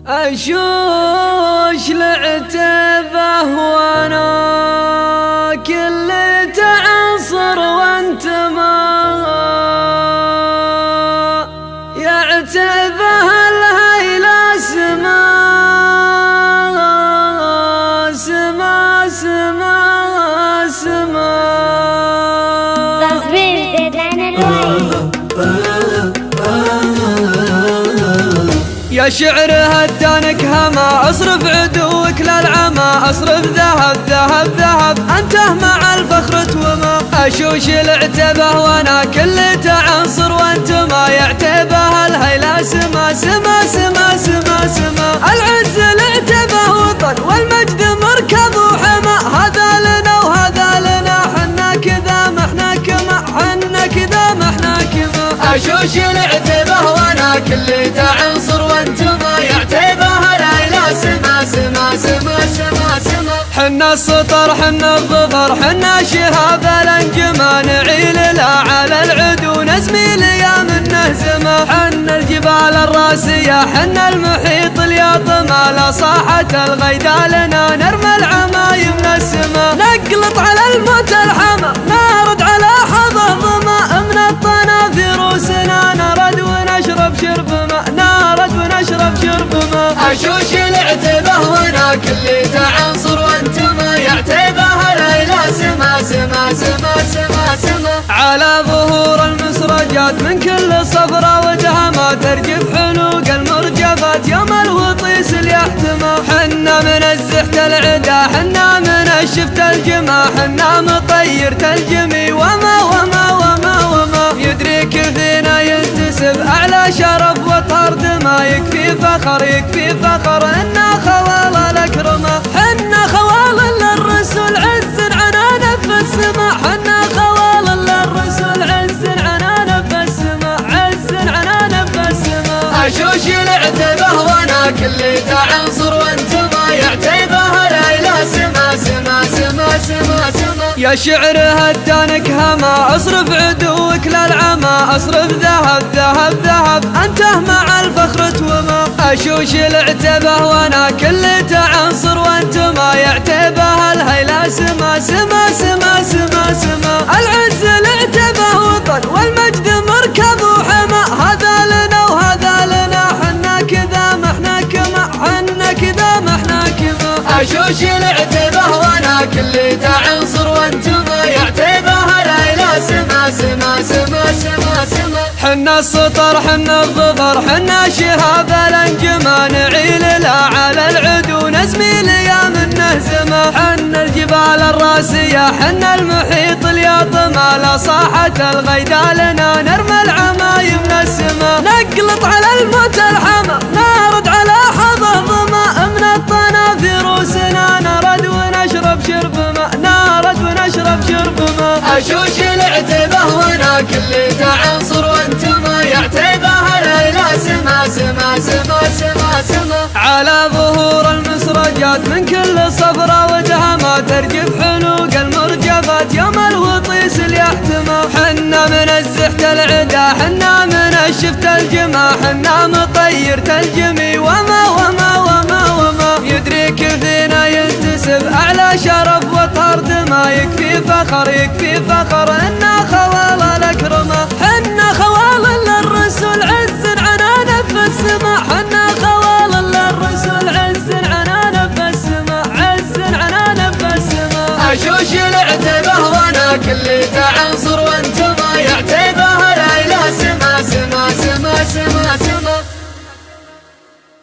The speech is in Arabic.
أشوش العتبة وانا كل تعصر وانت ما يعتبه الهيلة سما سما سما سما تصوير زيد عن الوعي. يا شعر هدانك هما اصرف عدوك للعمى اصرف ذهب ذهب ذهب انته مع الفخر توما اشوش العتبه وانا كل تعنصر وانت ما يعتبه الهيلة سما سما سما سما سما العز العتبه وطن والمجد مركب وحما هذا لنا وهذا لنا حنا كذا ما احنا كما حنا كذا ما احنا كما اشوش العتبه وانا كل تعنصر وانت ما يعتبه الهيلة سما سما سما سما سما حنا السطر حنا الظفر حنا شهاب الانجما نعيل لا على العدو نزمي ليام النهزمه حنا الجبال الراسيه حنا المحيط الياطمه لا صاحت الغيدا لنا نرمى العمايم من السما نقلط على الموت الحما نارد على حظه ظما من الطنافر وسنا نرد ونشرب شرب ماء نارد ونشرب شرب ماء اشوش العتبه وانا كل تعنصر وانت ما يعتبه الهيلة سما سما سما سما سما على ظهور المسرجات من كل صفرة وجهها ترجف حلوق المرجفات يوم الوطيس اليحتمى حنا من الزحت العدا حنا من الشفت الجما حنا مطيرة الجمي وما وما وما وما يدريك فينا ينتسب أعلى شرف وطرد ما يكفي فخر يكفي فخر إنا خوال الأكرمة حنا خوال للرسول عز عنانا في السما حنا خوال للرسول عز عنانا في السما عز عنانا في السما أشوش العتبه وانا كل تعنصر وانت ما يعتبه الهيلة سما سما سما سما سما يا شعر هدانك هما اصرف عدوك للعمى اصرف ذهب ذهب ذهب انته مع الفخر توما اشوش العتبه وانا كل تعنصر وانت ما يعتبه الهيلة سما سما سما سما سما العز العتبه وطن والمجد مركب وحما هذا لنا وهذا لنا حنا كذا ما احنا كما حنا كذا ما احنا كما اشوش العتبه وانا كل تعنصر وانت ما يعتبه الهيلة سما سما سما سما سما حنا السطر حنا الظفر حنا شهاب الانجما نعيل لا على العدو نزمي ليام النهزمه حنا الجبال الراسيه حنا المحيط الياطمه لا صاحت الغيدا لنا نرمى العمايم من السما نقلط على الموت الحما نارد على حظه ظما من الطنافر وسنا نرد ونشرب شرب ماء نارد ونشرب شرب ماء اشوش العتبه وانا كل تعنصر وانت ما يعتبه الهيلة سما سما سما سما سما على ظهور المسرجات من كل صفرة وجهها ترجف حلوق المرجفات يوم الوطيس اليحتمى حنا من الزحت العدا حنا من الشفت الجما حنا مطيرة الجمي وما وما وما وما يدريك فينا ينتسب أعلى شرف وطرد ما يكفي فخر يكفي فخر إنا خوال الأكرمة حنا خوال للرسول عز عنانا في السما حنا خوال للرسول عز عنانا في السما عز عنانا في السما أشوش